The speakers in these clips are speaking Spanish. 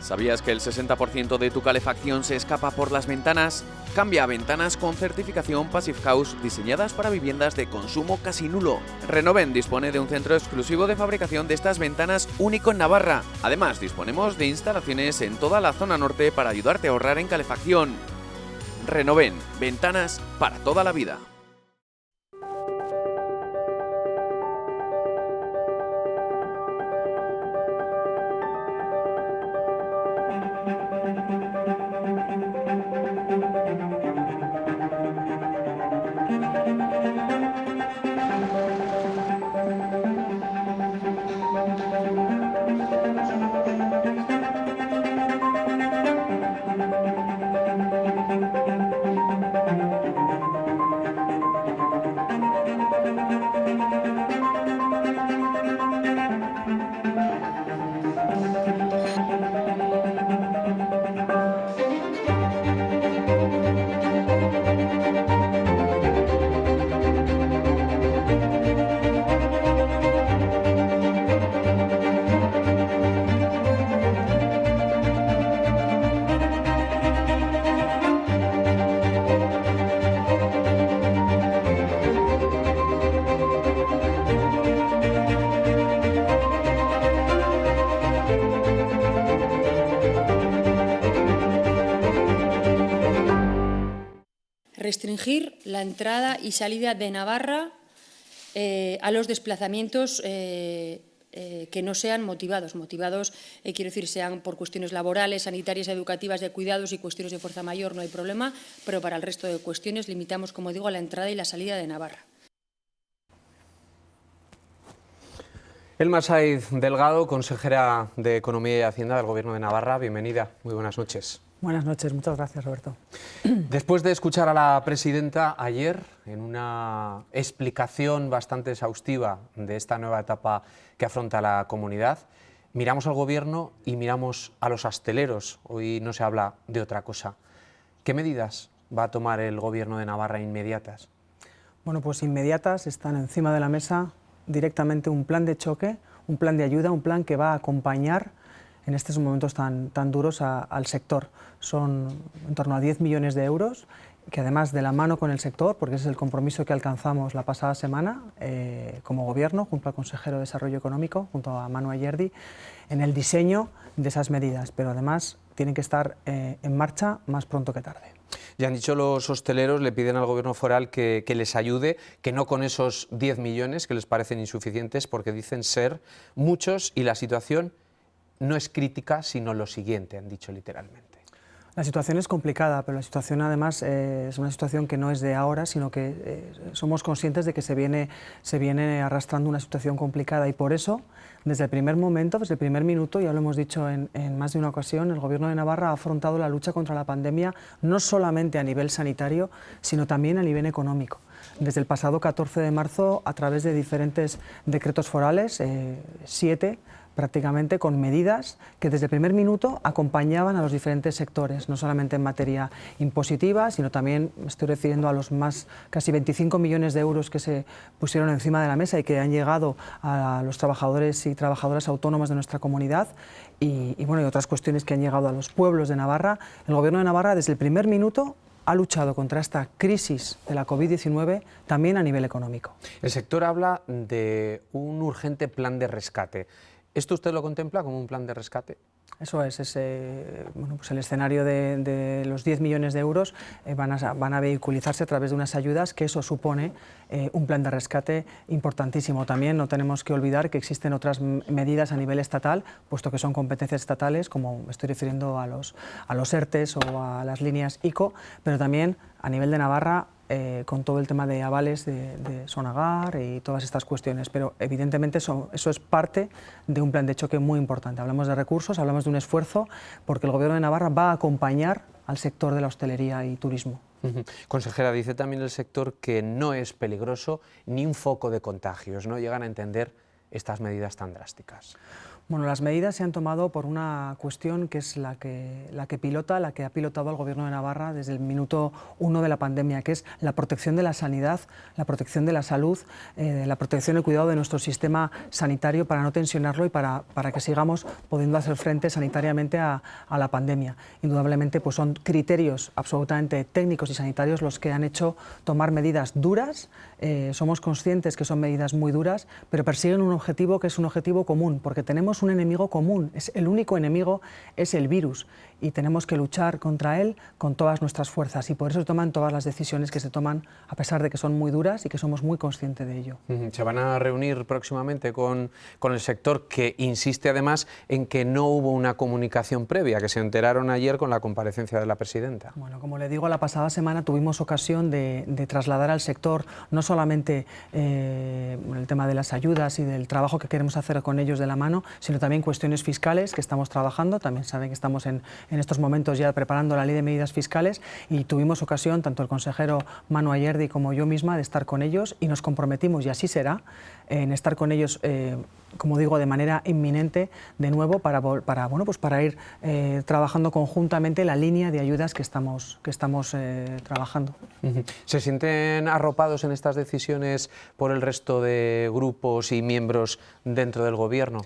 ¿Sabías que el 60% de tu calefacción se escapa por las ventanas? Cambia a ventanas con certificación Passive House diseñadas para viviendas de consumo casi nulo. Renoven dispone de un centro exclusivo de fabricación de estas ventanas único en Navarra. Además, disponemos de instalaciones en toda la zona norte para ayudarte a ahorrar en calefacción. Renoven, ventanas para toda la vida. Restringir la entrada y salida de Navarra a los desplazamientos que no sean motivados, quiero decir, sean por cuestiones laborales, sanitarias, educativas, de cuidados y cuestiones de fuerza mayor, no hay problema, pero para el resto de cuestiones limitamos, como digo, la entrada y la salida de Navarra. Elma Saiz Delgado, consejera de Economía y Hacienda del Gobierno de Navarra, bienvenida, muy buenas noches. Buenas noches, muchas gracias, Roberto. Después de escuchar a la presidenta ayer en una explicación bastante exhaustiva de esta nueva etapa que afronta la comunidad, miramos al Gobierno y miramos a los hosteleros. Hoy no se habla de otra cosa. ¿Qué medidas va a tomar el Gobierno de Navarra inmediatas? Bueno, pues inmediatas están encima de la mesa directamente un plan de choque, un plan de ayuda, un plan que va a acompañar en estos momentos tan duros al sector. Son en torno a 10 millones de euros, que además de la mano con el sector, porque ese es el compromiso que alcanzamos la pasada semana como Gobierno, junto al consejero de Desarrollo Económico, junto a Manu Ayerdi, en el diseño de esas medidas, pero además tienen que estar en marcha más pronto que tarde. Ya han dicho los hosteleros, le piden al Gobierno foral que les ayude, que no con esos 10 millones que les parecen insuficientes, porque dicen ser muchos y la situación no es crítica, sino lo siguiente, han dicho literalmente. La situación es complicada, pero la situación además es una situación que no es de ahora, sino que somos conscientes de que se viene arrastrando una situación complicada y por eso, desde el primer momento, desde el primer minuto, ya lo hemos dicho en más de una ocasión, el Gobierno de Navarra ha afrontado la lucha contra la pandemia no solamente a nivel sanitario, sino también a nivel económico. Desde el pasado 14 de marzo, a través de diferentes decretos forales, 7, prácticamente con medidas que desde el primer minuto acompañaban a los diferentes sectores, no solamente en materia impositiva, sino también, me estoy refiriendo a los más casi 25 millones de euros que se pusieron encima de la mesa y que han llegado a los trabajadores y trabajadoras autónomas de nuestra comunidad y otras cuestiones que han llegado a los pueblos de Navarra. El Gobierno de Navarra desde el primer minuto ha luchado contra esta crisis de la COVID-19 también a nivel económico. El sector habla de un urgente plan de rescate. ¿Esto usted lo contempla como un plan de rescate? Eso es pues el escenario de los 10 millones de euros van a vehiculizarse a través de unas ayudas, que eso supone un plan de rescate importantísimo. También no tenemos que olvidar que existen otras medidas a nivel estatal, puesto que son competencias estatales, como me estoy refiriendo a los ERTEs o a las líneas ICO, pero también a nivel de Navarra, con todo el tema de avales de Sonagar y todas estas cuestiones, pero evidentemente eso es parte de un plan de choque muy importante. Hablamos de recursos, hablamos de un esfuerzo, porque el Gobierno de Navarra va a acompañar al sector de la hostelería y turismo. Consejera, dice también el sector que no es peligroso ni un foco de contagios, ¿no llegan a entender estas medidas tan drásticas? Bueno, las medidas se han tomado por una cuestión que es la que ha pilotado el Gobierno de Navarra desde el minuto 1 de la pandemia, que es la protección de la sanidad, la protección de la salud, la protección y el cuidado de nuestro sistema sanitario para no tensionarlo y para que sigamos pudiendo hacer frente sanitariamente a la pandemia. Indudablemente, pues son criterios absolutamente técnicos y sanitarios los que han hecho tomar medidas duras. Somos conscientes que son medidas muy duras, pero persiguen un objetivo que es un objetivo común, porque tenemos un enemigo común, el único enemigo es el virus y tenemos que luchar contra él con todas nuestras fuerzas y por eso se toman todas las decisiones que se toman, a pesar de que son muy duras y que somos muy conscientes de ello. Se van a reunir próximamente con el sector, que insiste además en que no hubo una comunicación previa, que se enteraron ayer con la comparecencia de la presidenta. Bueno, como le digo, la pasada semana tuvimos ocasión de trasladar al sector no solamente el tema de las ayudas y del trabajo que queremos hacer con ellos de la mano, sino también cuestiones fiscales que estamos trabajando. También saben que estamos en estos momentos ya preparando la ley de medidas fiscales y tuvimos ocasión, tanto el consejero Manu Ayerdi como yo misma, de estar con ellos y nos comprometimos, y así será, en estar con ellos, como digo, de manera inminente de nuevo para ir trabajando conjuntamente la línea de ayudas que estamos trabajando. ¿Se sienten arropados en estas decisiones por el resto de grupos y miembros dentro del Gobierno?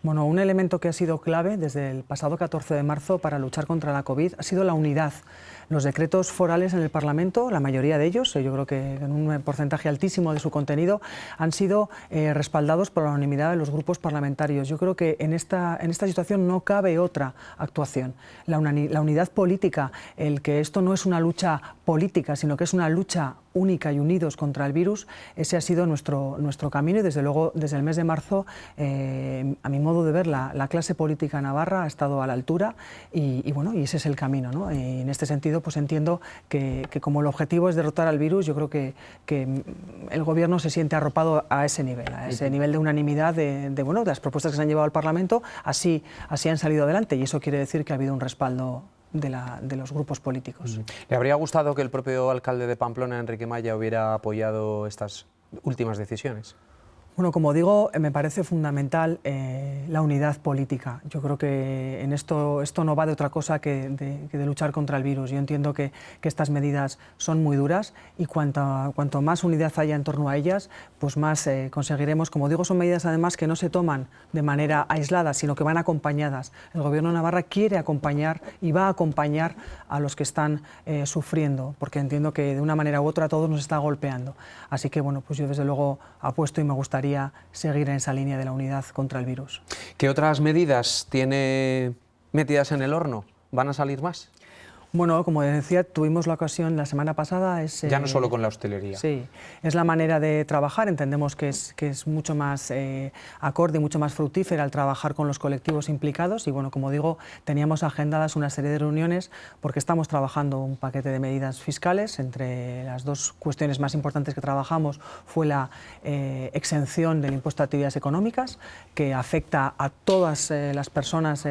Bueno, un elemento que ha sido clave desde el pasado 14 de marzo para luchar contra la COVID ha sido la unidad. Los decretos forales en el Parlamento, la mayoría de ellos, yo creo que en un porcentaje altísimo de su contenido, han sido respaldados por la unanimidad de los grupos parlamentarios. Yo creo que en esta situación no cabe otra actuación. La unidad política, el que esto no es una lucha política, sino que es una lucha única y unidos contra el virus, ese ha sido nuestro camino y desde luego desde el mes de marzo, a mi modo de ver, la clase política navarra ha estado a la altura y ese es el camino, ¿no? Y en este sentido pues entiendo que como el objetivo es derrotar al virus, yo creo que el Gobierno se siente arropado a ese nivel de unanimidad de las propuestas que se han llevado al Parlamento, así han salido adelante y eso quiere decir que ha habido un respaldo de los grupos políticos. ¿Le habría gustado que el propio alcalde de Pamplona, Enrique Maya, hubiera apoyado estas últimas decisiones? Bueno, como digo, me parece fundamental la unidad política. Yo creo que en esto no va de otra cosa que de luchar contra el virus. Yo entiendo que estas medidas son muy duras y cuanto más unidad haya en torno a ellas, pues más conseguiremos. Como digo, son medidas además que no se toman de manera aislada, sino que van acompañadas. El Gobierno de Navarra quiere acompañar y va a acompañar a los que están sufriendo, porque entiendo que de una manera u otra a todos nos está golpeando. Así que bueno, pues yo desde luego apuesto y me gustaría seguir en esa línea de la unidad contra el virus. ¿Qué otras medidas tiene metidas en el horno? ¿Van a salir más? Bueno, como decía, tuvimos la ocasión la semana pasada. Ya no solo con la hostelería. Sí, es la manera de trabajar. Entendemos que es mucho más acorde y mucho más fructífera al trabajar con los colectivos implicados. Y bueno, como digo, teníamos agendadas una serie de reuniones porque estamos trabajando un paquete de medidas fiscales. Entre las dos cuestiones más importantes que trabajamos fue la exención del impuesto a actividades económicas, que afecta a todas las personas,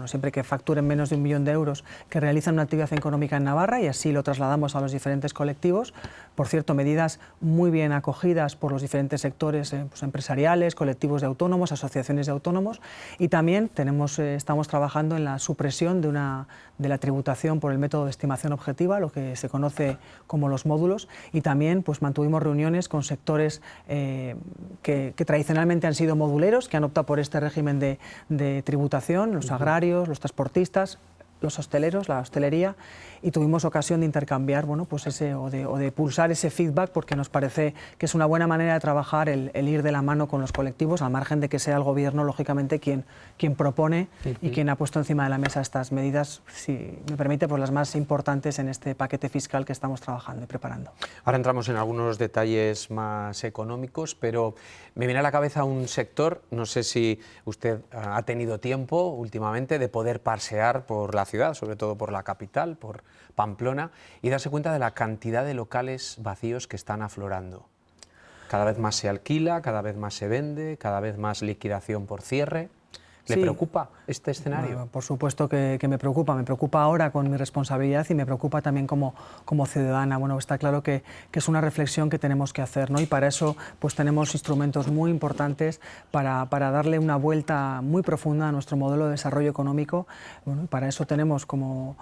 siempre que facturen menos de 1 millón de euros, que realizan una actividad económica en Navarra, y así lo trasladamos a los diferentes colectivos. Por cierto, medidas muy bien acogidas por los diferentes sectores empresariales, colectivos de autónomos, asociaciones de autónomos, y también estamos trabajando en la supresión de la tributación por el método de estimación objetiva, lo que se conoce como los módulos, y también pues mantuvimos reuniones con sectores que tradicionalmente han sido moduleros, que han optado por este régimen de tributación, los agrarios, los transportistas, los hosteleros, la hostelería, y tuvimos ocasión de intercambiar o de pulsar ese feedback, porque nos parece que es una buena manera de trabajar el ir de la mano con los colectivos, al margen de que sea el Gobierno, lógicamente, quien propone y quien ha puesto encima de la mesa estas medidas, si me permite, pues las más importantes en este paquete fiscal que estamos trabajando y preparando. Ahora entramos en algunos detalles más económicos, pero me viene a la cabeza un sector, no sé si usted ha tenido tiempo últimamente de poder pasear por la ciudad, sobre todo por la capital, por Pamplona, y darse cuenta de la cantidad de locales vacíos que están aflorando. Cada vez más se alquila, cada vez más se vende, cada vez más liquidación por cierre. ¿Le Sí. preocupa este escenario? Bueno, por supuesto que me preocupa ahora con mi responsabilidad y me preocupa también como ciudadana. Bueno, está claro que es una reflexión que tenemos que hacer, ¿no? Y para eso pues tenemos instrumentos muy importantes para darle una vuelta muy profunda a nuestro modelo de desarrollo económico. Bueno, y para eso tenemos, como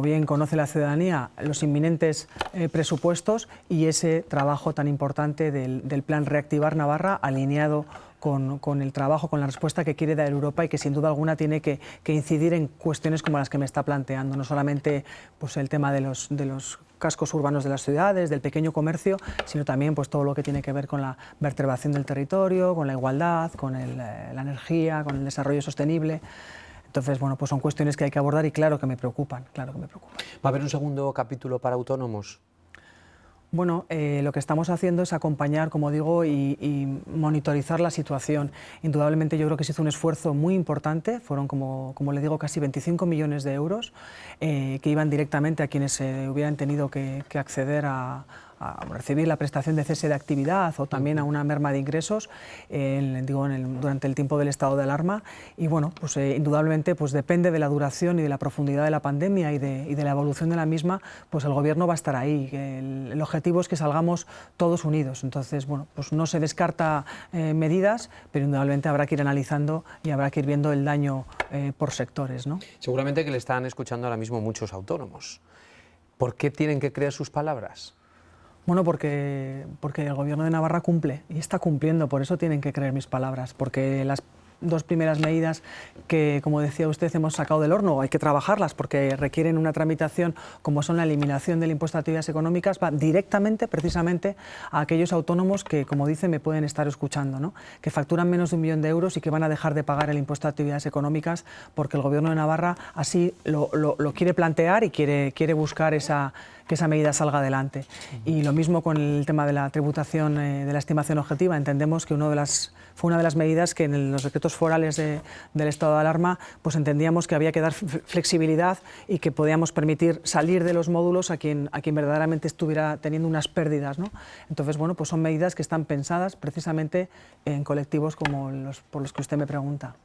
bien conoce la ciudadanía, los inminentes presupuestos y ese trabajo tan importante del Plan Reactivar Navarra, alineado con el trabajo, con la respuesta que quiere dar Europa y que sin duda alguna tiene que incidir en cuestiones como las que me está planteando, no solamente pues, el tema de los cascos urbanos de las ciudades, del pequeño comercio, sino también pues, todo lo que tiene que ver con la vertebración del territorio, con la igualdad, con la energía, con el desarrollo sostenible. Entonces, bueno, pues son cuestiones que hay que abordar y claro que me preocupan, claro que me preocupan. ¿Va a haber un segundo capítulo para autónomos? Bueno, lo que estamos haciendo es acompañar, como digo, y monitorizar la situación. Indudablemente yo creo que se hizo un esfuerzo muy importante, fueron como le digo, casi 25 millones de euros que iban directamente a quienes hubieran tenido que acceder a recibir la prestación de cese de actividad o también a una merma de ingresos durante el tiempo del estado de alarma. Y bueno, pues indudablemente pues depende de la duración y de la profundidad de la pandemia y de la evolución de la misma, pues el Gobierno va a estar ahí. El objetivo es que salgamos todos unidos. Entonces, bueno, pues no se descarta medidas, pero indudablemente habrá que ir analizando y habrá que ir viendo el daño por sectores, ¿no? Seguramente que le están escuchando ahora mismo muchos autónomos. ¿Por qué tienen que creer sus palabras? Bueno, porque el Gobierno de Navarra cumple y está cumpliendo, por eso tienen que creer mis palabras, porque las dos primeras medidas que, como decía usted, hemos sacado del horno, hay que trabajarlas porque requieren una tramitación, como son la eliminación del impuesto a actividades económicas, va directamente, precisamente, a aquellos autónomos que, como dice, me pueden estar escuchando, ¿no? Que facturan menos de 1 millón de euros y que van a dejar de pagar el impuesto a actividades económicas porque el Gobierno de Navarra así lo quiere plantear y quiere buscar que esa medida salga adelante. Y lo mismo con el tema de la tributación de la estimación objetiva. Entendemos que fue una de las medidas que en los decretos forales del estado de alarma pues entendíamos que había que dar flexibilidad y que podíamos permitir salir de los módulos a quien verdaderamente estuviera teniendo unas pérdidas, ¿no? Entonces, bueno, pues son medidas que están pensadas precisamente en colectivos como por los que usted me pregunta.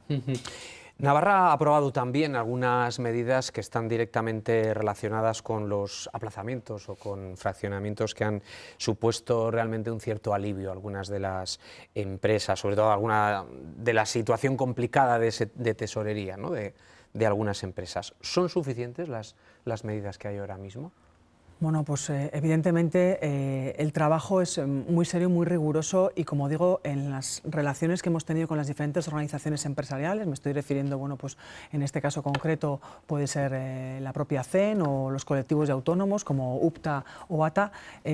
Navarra ha aprobado también algunas medidas que están directamente relacionadas con los aplazamientos o con fraccionamientos que han supuesto realmente un cierto alivio a algunas de las empresas, sobre todo alguna de la situación complicada de tesorería, ¿no? de algunas empresas. ¿Son suficientes las medidas que hay ahora mismo? Bueno, pues evidentemente el trabajo es muy serio, muy riguroso y, como digo, en las relaciones que hemos tenido con las diferentes organizaciones empresariales, me estoy refiriendo, bueno, pues en este caso concreto puede ser la propia CEN o los colectivos de autónomos como UPTA o ATA,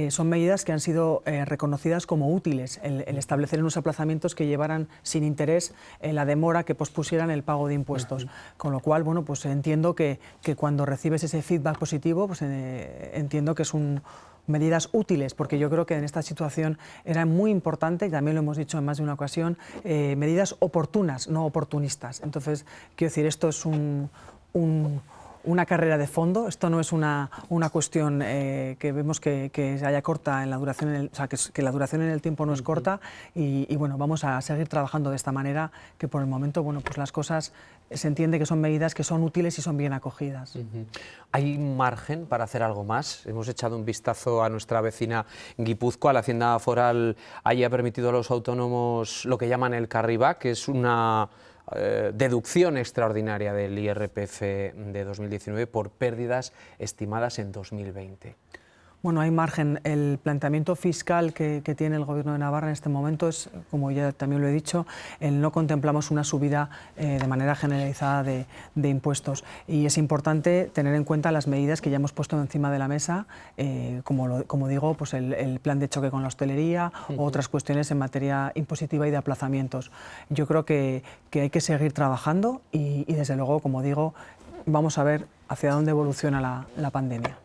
son medidas que han sido reconocidas como útiles, el establecer unos aplazamientos que llevaran sin interés la demora, que pospusieran el pago de impuestos, con lo cual, bueno, pues entiendo que cuando recibes ese feedback positivo, pues entiendo que son medidas útiles, porque yo creo que en esta situación era muy importante, y también lo hemos dicho en más de una ocasión, medidas oportunas, no oportunistas. Entonces, quiero decir, esto es una carrera de fondo, esto no es una cuestión que vemos que se haya corta en la duración, o sea, que la duración en el tiempo no es corta y bueno, vamos a seguir trabajando de esta manera, que por el momento, bueno, pues las cosas se entiende que son medidas que son útiles y son bien acogidas. ¿Hay margen para hacer algo más? Hemos echado un vistazo a nuestra vecina Guipúzcoa, la Hacienda Foral haya permitido a los autónomos lo que llaman el carry-back, que es una deducción extraordinaria del IRPF de 2019 por pérdidas estimadas en 2020. Bueno, hay margen. El planteamiento fiscal que tiene el Gobierno de Navarra en este momento es, como ya también lo he dicho, no contemplamos una subida de manera generalizada de impuestos. Y es importante tener en cuenta las medidas que ya hemos puesto encima de la mesa, como digo, pues el plan de choque con la hostelería o otras cuestiones en materia impositiva y de aplazamientos. Yo creo que hay que seguir trabajando y desde luego, como digo, vamos a ver hacia dónde evoluciona la pandemia.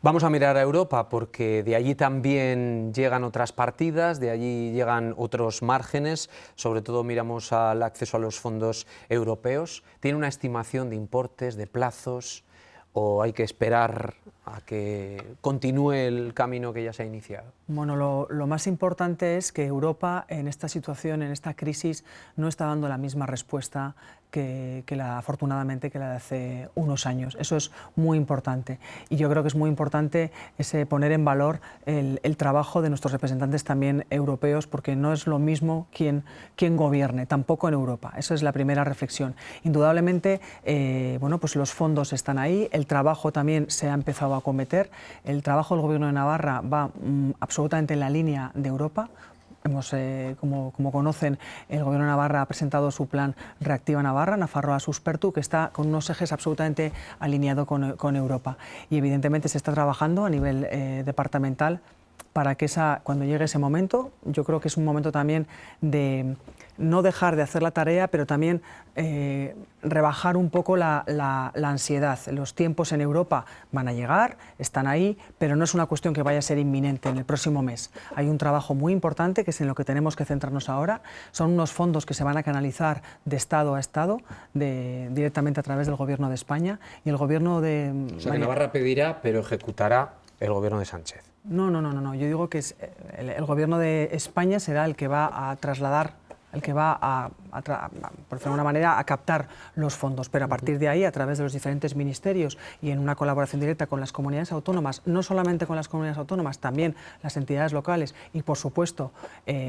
Vamos a mirar a Europa porque de allí también llegan otras partidas, de allí llegan otros márgenes, sobre todo miramos al acceso a los fondos europeos. ¿Tiene una estimación de importes, de plazos o hay que esperar a que continúe el camino que ya se ha iniciado? Bueno, lo más importante es que Europa en esta situación, en esta crisis, no está dando la misma respuesta afortunadamente que la de hace unos años. Eso es muy importante y yo creo que es muy importante poner en valor el trabajo de nuestros representantes también europeos, porque no es lo mismo quien gobierne, tampoco en Europa. Esa es la primera reflexión. Indudablemente, bueno, pues los fondos están ahí, el trabajo también se ha empezado a acometer, el trabajo del Gobierno de Navarra va absolutamente en la línea de Europa. Como conocen, el Gobierno de Navarra ha presentado su plan Reactiva Navarra, Nafarroa Suspertu, que está con unos ejes absolutamente alineados con Europa. Y evidentemente se está trabajando a nivel departamental para que cuando llegue ese momento, yo creo que es un momento también de no dejar de hacer la tarea, pero también rebajar un poco la ansiedad. Los tiempos en Europa van a llegar, están ahí, pero no es una cuestión que vaya a ser inminente en el próximo mes. Hay un trabajo muy importante que es en lo que tenemos que centrarnos ahora. Son unos fondos que se van a canalizar de Estado a Estado, directamente a través del Gobierno de España, y el Gobierno de... O sea, que Navarra pedirá, pero ejecutará el Gobierno de Sánchez. No. Yo digo que el Gobierno de España será el que va a trasladar, el que va por decirlo de una manera, a captar los fondos, pero a partir de ahí, a través de los diferentes ministerios y en una colaboración directa con las comunidades autónomas, no solamente con las comunidades autónomas, también las entidades locales y, por supuesto,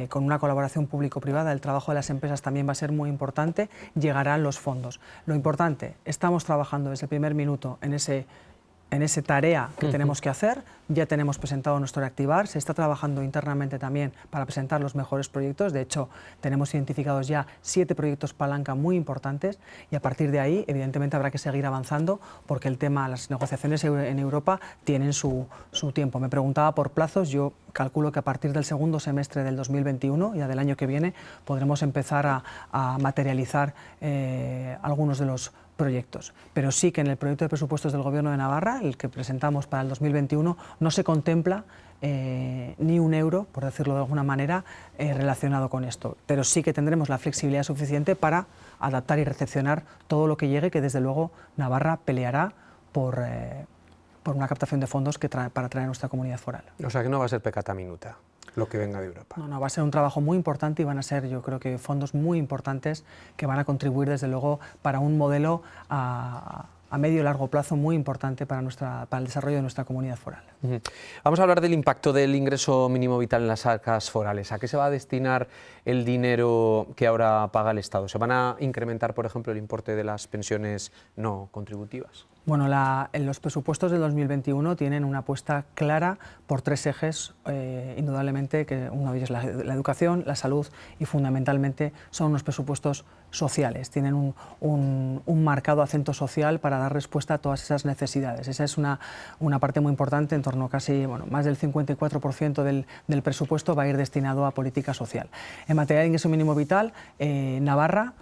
con una colaboración público-privada, el trabajo de las empresas también va a ser muy importante, llegarán los fondos. Lo importante, estamos trabajando desde el primer minuto en esa tarea que tenemos que hacer. Ya tenemos presentado nuestro Reactivar, se está trabajando internamente también para presentar los mejores proyectos. De hecho, tenemos identificados ya 7 proyectos palanca muy importantes y a partir de ahí, evidentemente, habrá que seguir avanzando porque el tema, las negociaciones en Europa tienen su tiempo. Me preguntaba por plazos, yo calculo que a partir del segundo semestre del 2021, ya del año que viene, podremos empezar a materializar algunos de los proyectos. Pero sí que en el proyecto de presupuestos del Gobierno de Navarra, el que presentamos para el 2021, no se contempla ni un euro, por decirlo de alguna manera, relacionado con esto. Pero sí que tendremos la flexibilidad suficiente para adaptar y recepcionar todo lo que llegue, que desde luego Navarra peleará por una captación de fondos para traer a nuestra comunidad foral. O sea que no va a ser peccata minuta lo que venga de Europa. No, va a ser un trabajo muy importante y van a ser, yo creo que, fondos muy importantes que van a contribuir, desde luego, para un modelo a medio y largo plazo muy importante para el desarrollo de nuestra comunidad foral. Vamos a hablar del impacto del ingreso mínimo vital en las arcas forales. ¿A qué se va a destinar el dinero que ahora paga el Estado? ¿Se van a incrementar, por ejemplo, el importe de las pensiones no contributivas? Bueno, en los presupuestos del 2021 tienen una apuesta clara por 3 ejes, indudablemente, que uno de ellos es la educación, la salud y fundamentalmente son unos presupuestos sociales. Tienen un marcado acento social para dar respuesta a todas esas necesidades. Esa es una parte muy importante, en torno a casi, más del 54% del presupuesto va a ir destinado a política social. En materia de ingreso mínimo vital, Navarra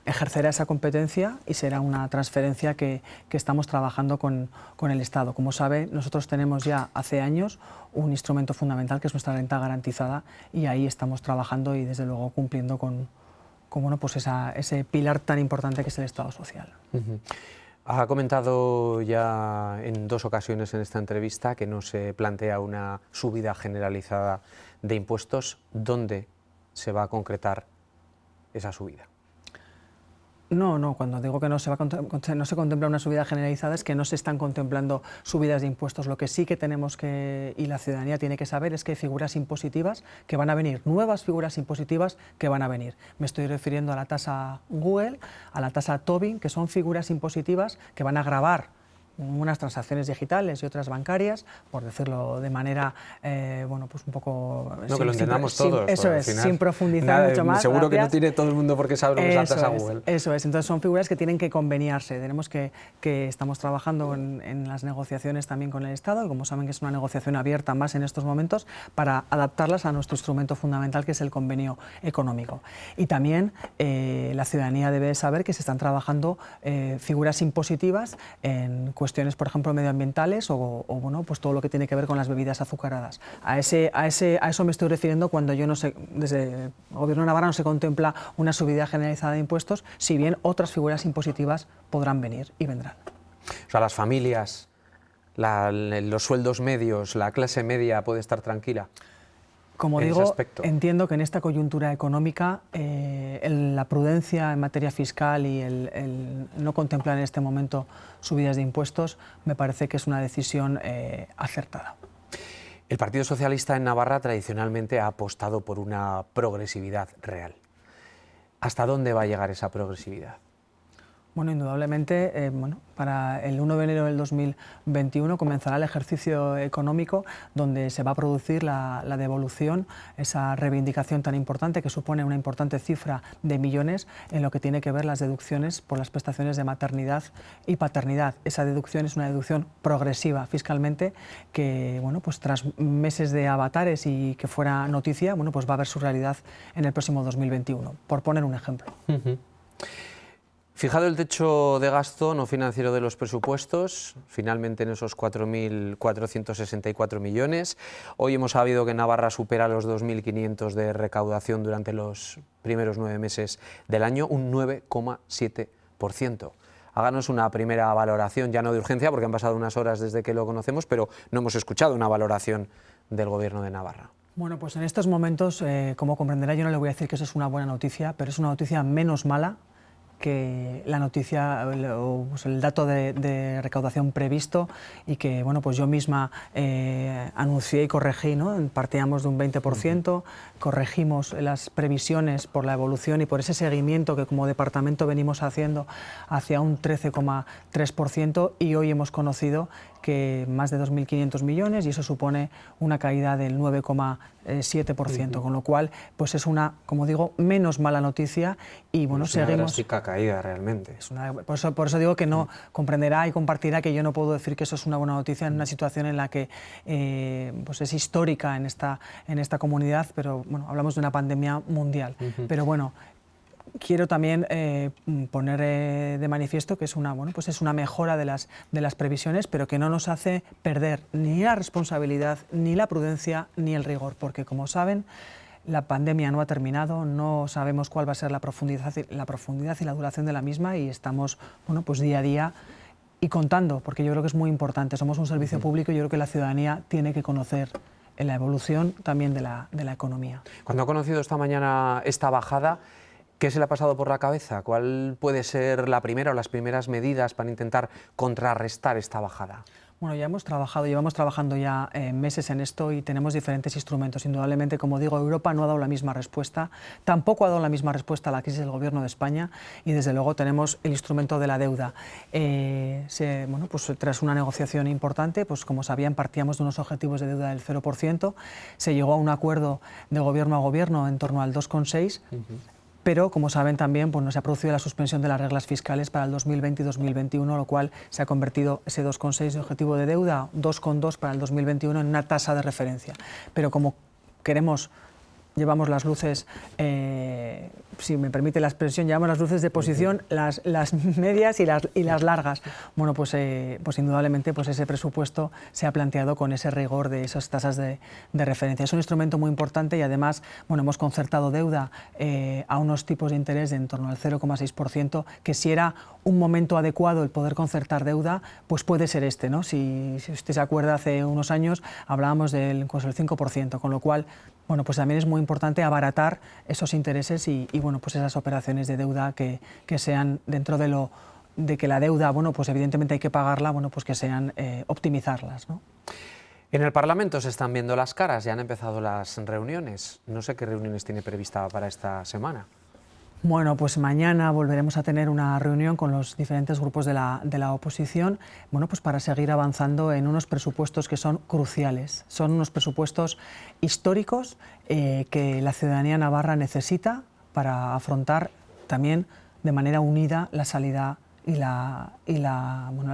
ejercerá esa competencia y será una transferencia que estamos trabajando con el Estado. Como sabe, nosotros tenemos ya hace años un instrumento fundamental que es nuestra renta garantizada y ahí estamos trabajando y desde luego cumpliendo con ese pilar tan importante que es el Estado social. Ha comentado ya en 2 ocasiones en esta entrevista que no se plantea una subida generalizada de impuestos. ¿Dónde se va a concretar esa subida? No, cuando digo que no se contempla una subida generalizada es que no se están contemplando subidas de impuestos. Lo que sí que tenemos y la ciudadanía tiene que saber es que hay figuras impositivas que van a venir, nuevas figuras impositivas que van a venir. Me estoy refiriendo a la tasa Google, a la tasa Tobin, que son figuras impositivas que van a gravar unas transacciones digitales y otras bancarias, por decirlo de manera, un poco... No, que lo entendamos todos. Eso es, sin profundizar mucho más. Seguro que no tiene todo el mundo por qué saber lo que es la tasa Google. Eso es, entonces son figuras que tienen que conveniarse. Tenemos que estamos trabajando en las negociaciones también con el Estado, y como saben que es una negociación abierta más en estos momentos, para adaptarlas a nuestro instrumento fundamental, que es el convenio económico. Y también la ciudadanía debe saber que se están trabajando figuras impositivas en cuestiones, por ejemplo, medioambientales o pues todo lo que tiene que ver con las bebidas azucaradas. A eso me estoy refiriendo cuando yo no sé, desde el Gobierno de Navarra no se contempla una subida generalizada de impuestos, si bien otras figuras impositivas podrán venir y vendrán. O sea, sea, las familias, los sueldos medios, la clase media puede estar tranquila. Como en ese digo, aspecto. entiendo que en esta coyuntura económica la prudencia en materia fiscal y el no contemplar en este momento subidas de impuestos me parece que es una decisión acertada. El Partido Socialista en Navarra tradicionalmente ha apostado por una progresividad real. ¿Hasta dónde va a llegar esa progresividad? Bueno, indudablemente, para el 1 de enero del 2021 comenzará el ejercicio económico donde se va a producir la devolución, esa reivindicación tan importante que supone una importante cifra de millones en lo que tiene que ver las deducciones por las prestaciones de maternidad y paternidad. Esa deducción es una deducción progresiva fiscalmente que, bueno, pues tras meses de avatares y que fuera noticia, bueno, pues va a ver su realidad en el próximo 2021, por poner un ejemplo. Fijado el techo de gasto no financiero de los presupuestos, finalmente en esos 4.464 millones, hoy hemos sabido que Navarra supera los 2.500 de recaudación durante los primeros 9 meses del año, un 9,7%. Háganos una primera valoración, ya no de urgencia, porque han pasado unas horas desde que lo conocemos, pero no hemos escuchado una valoración del Gobierno de Navarra. Bueno, pues en estos momentos, como comprenderá, yo no le voy a decir que eso es una buena noticia, pero es una noticia menos mala que la noticia o pues el dato de recaudación previsto y que, bueno, pues yo misma anuncié y corregí, ¿no? Partíamos de un 20%, corregimos las previsiones por la evolución y por ese seguimiento que como departamento venimos haciendo hacia un 13,3% y hoy hemos conocido que más de 2.500 millones y eso supone una caída del 9,7%, con lo cual pues es una, como digo, menos mala noticia y bueno, es una seguimos... drástica caída realmente. Por eso digo que no comprenderá y compartirá que yo no puedo decir que eso es una buena noticia en una situación en la que pues es histórica en esta comunidad, pero bueno, hablamos de una pandemia mundial. Pero bueno, quiero también poner de manifiesto que es una, bueno, pues es una mejora de las previsiones, pero que no nos hace perder ni la responsabilidad, ni la prudencia, ni el rigor, porque como saben, la pandemia no ha terminado, no sabemos cuál va a ser la profundidad y la duración de la misma y estamos, bueno, pues día a día y contando, porque yo creo que es muy importante. Somos un servicio público y yo creo que la ciudadanía tiene que conocer la evolución también de la economía. Cuando ha conocido esta mañana esta bajada, ¿qué se le ha pasado por la cabeza? ¿Cuál puede ser la primera o las primeras medidas para intentar contrarrestar esta bajada? Bueno, llevamos trabajando ya meses en esto y tenemos diferentes instrumentos. Indudablemente, como digo, Europa no ha dado la misma respuesta, tampoco ha dado la misma respuesta a la crisis del Gobierno de España y desde luego tenemos el instrumento de la deuda. Bueno, pues tras una negociación importante, pues como sabían, partíamos de unos objetivos de deuda del 0%, se llegó a un acuerdo de gobierno a gobierno en torno al 2,6%. Pero, como saben también, pues no se ha producido la suspensión de las reglas fiscales para el 2020 y 2021, lo cual se ha convertido ese 2,6 de objetivo de deuda, 2,2 para el 2021, en una tasa de referencia. Pero como llevamos las luces, si me permite la expresión, llevamos las luces de posición, las medias y las largas. Bueno, pues indudablemente pues ese presupuesto se ha planteado con ese rigor de esas tasas de referencia. Es un instrumento muy importante y además, bueno, hemos concertado deuda a unos tipos de interés de en torno al 0,6%, que si era un momento adecuado el poder concertar deuda, pues puede ser este, ¿no? Si usted se acuerda, hace unos años hablábamos del 5%, con lo cual, bueno, pues también es muy importante abaratar esos intereses y bueno, pues esas operaciones de deuda que sean dentro de que la deuda, bueno, pues evidentemente hay que pagarla, bueno, pues que sean optimizarlas, ¿no? En el Parlamento se están viendo las caras, ya han empezado las reuniones. No sé qué reuniones tiene prevista para esta semana. Bueno, pues mañana volveremos a tener una reunión con los diferentes grupos de la oposición, bueno, pues para seguir avanzando en unos presupuestos que son cruciales. Son unos presupuestos históricos que la ciudadanía navarra necesita para afrontar también de manera unida la salida la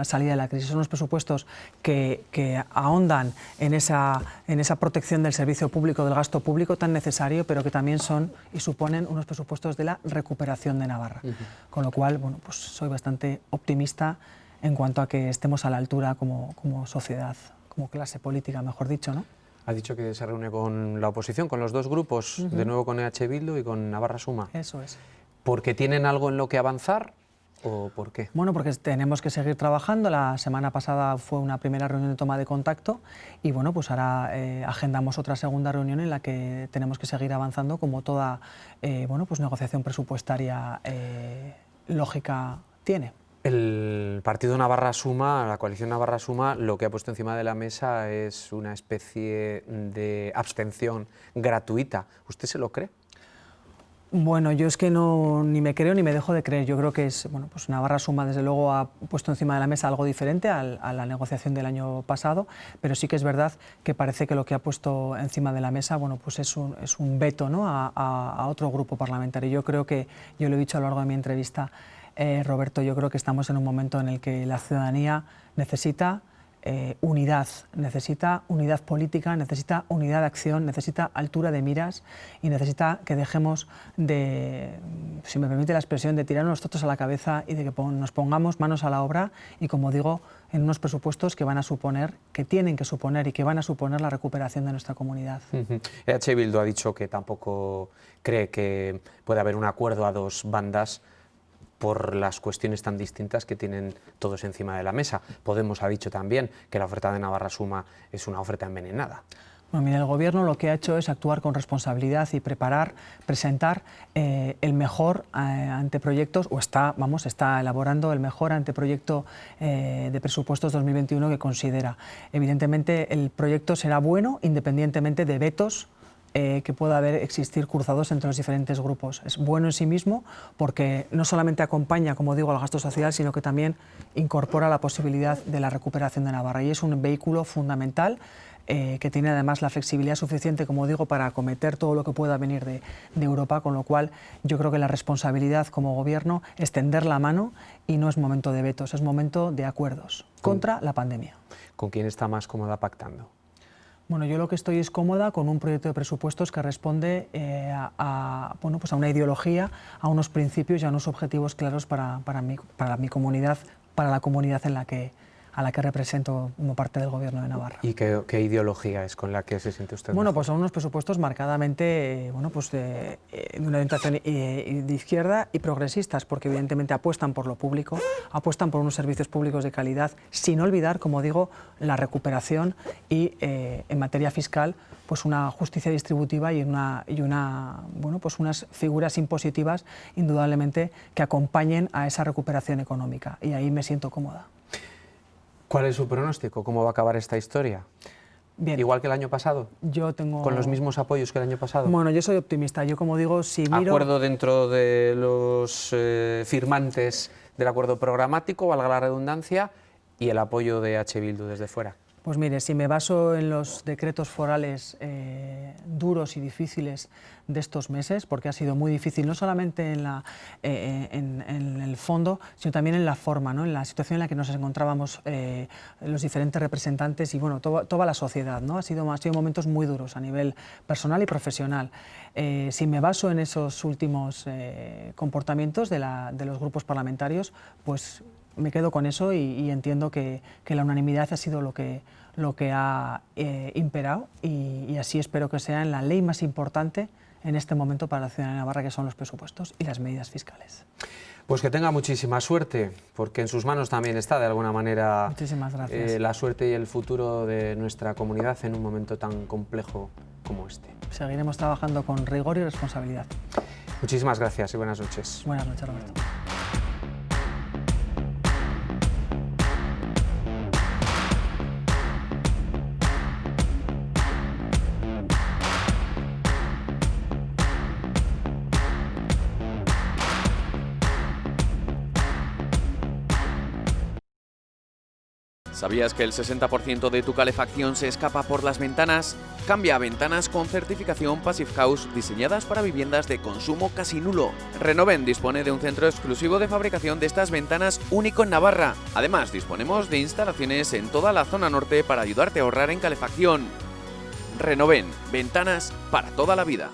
salida de la crisis. Son unos presupuestos que ahondan en esa protección del servicio público, del gasto público tan necesario, pero que también son y suponen unos presupuestos de la recuperación de Navarra. Con lo cual, bueno, pues soy bastante optimista en cuanto a que estemos a la altura como sociedad, como clase política, mejor dicho, ¿no? Ha dicho que se reúne con la oposición, con los dos grupos, de nuevo con EH Bildu y con Navarra Suma. Eso es. ¿Porque tienen algo en lo que avanzar ¿O por qué? Bueno, porque tenemos que seguir trabajando. La semana pasada fue una primera reunión de toma de contacto y bueno, pues ahora agendamos otra segunda reunión en la que tenemos que seguir avanzando como toda bueno, pues negociación presupuestaria lógica tiene. El partido Navarra Suma, la coalición Navarra Suma, lo que ha puesto encima de la mesa es una especie de abstención gratuita. ¿Usted se lo cree? Bueno, yo es que no, ni me creo ni me dejo de creer. Yo creo que es, bueno, pues Navarra Suma desde luego ha puesto encima de la mesa algo diferente a la negociación del año pasado, pero sí que es verdad que parece que lo que ha puesto encima de la mesa, bueno, pues es un veto, ¿no?, a otro grupo parlamentario. Yo creo que, yo lo he dicho a lo largo de mi entrevista, Roberto, yo creo que estamos en un momento en el que la ciudadanía necesita unidad política, necesita unidad de acción, necesita altura de miras y necesita que dejemos de, si me permite la expresión, de tirarnos los totos a la cabeza y de que nos pongamos manos a la obra y, como digo, en unos presupuestos que van a suponer, que tienen que suponer y que van a suponer la recuperación de nuestra comunidad. EH Bildu ha dicho que tampoco cree que puede haber un acuerdo a dos bandas por las cuestiones tan distintas que tienen todos encima de la mesa. Podemos ha dicho también que la oferta de Navarra Suma es una oferta envenenada. Bueno, mira, el Gobierno lo que ha hecho es actuar con responsabilidad y presentar el mejor anteproyectos, o está elaborando el mejor anteproyecto de presupuestos 2021 que considera. Evidentemente, el proyecto será bueno independientemente de vetos que pueda existir cruzados entre los diferentes grupos. Es bueno en sí mismo porque no solamente acompaña, como digo, al gasto social, sino que también incorpora la posibilidad de la recuperación de Navarra, y es un vehículo fundamental que tiene además la flexibilidad suficiente, como digo, para acometer todo lo que pueda venir de Europa, con lo cual yo creo que la responsabilidad como Gobierno es tender la mano y no es momento de vetos, es momento de acuerdos contra la pandemia. ¿Con quién está más cómoda pactando? Bueno, yo lo que estoy es cómoda con un proyecto de presupuestos que responde bueno, pues a una ideología, a unos principios y a unos objetivos claros para mi comunidad, para la comunidad a la que represento como parte del Gobierno de Navarra. ¿Y qué ideología es con la que se siente usted? Bueno, pues son unos presupuestos marcadamente bueno, pues de una orientación de izquierda y progresistas, porque evidentemente apuestan por lo público, apuestan por unos servicios públicos de calidad, sin olvidar, como digo, la recuperación y en materia fiscal, pues una justicia distributiva y bueno, pues unas figuras impositivas indudablemente que acompañen a esa recuperación económica, y ahí me siento cómoda. ¿Cuál es su pronóstico? ¿Cómo va a acabar esta historia? Bien. ¿Igual que el año pasado? Yo tengo... ¿Con los mismos apoyos que el año pasado? Bueno, yo soy optimista. Yo, como digo, si miro... ¿Acuerdo dentro de los firmantes del acuerdo programático, valga la redundancia, y el apoyo de EH Bildu desde fuera? Pues mire, si me baso en los decretos forales duros y difíciles de estos meses, porque ha sido muy difícil, no solamente en el fondo, sino también en la forma, ¿no?, en la situación en la que nos encontrábamos los diferentes representantes y bueno, toda la sociedad, ¿no? Han sido momentos muy duros a nivel personal y profesional. Si me baso en esos últimos comportamientos de los grupos parlamentarios, pues me quedo con eso y entiendo que la unanimidad ha sido lo que ha imperado y así espero que sea en la ley más importante en este momento para la ciudadanía de Navarra, que son los presupuestos y las medidas fiscales. Pues que tenga muchísima suerte, porque en sus manos también está, de alguna manera, muchísimas gracias, la suerte y el futuro de nuestra comunidad en un momento tan complejo como este. Seguiremos trabajando con rigor y responsabilidad. Muchísimas gracias y buenas noches. Buenas noches, Roberto. ¿Sabías que el 60% de tu calefacción se escapa por las ventanas? Cambia a ventanas con certificación Passive House diseñadas para viviendas de consumo casi nulo. Renoven dispone de un centro exclusivo de fabricación de estas ventanas único en Navarra. Además, disponemos de instalaciones en toda la zona norte para ayudarte a ahorrar en calefacción. Renoven, ventanas para toda la vida.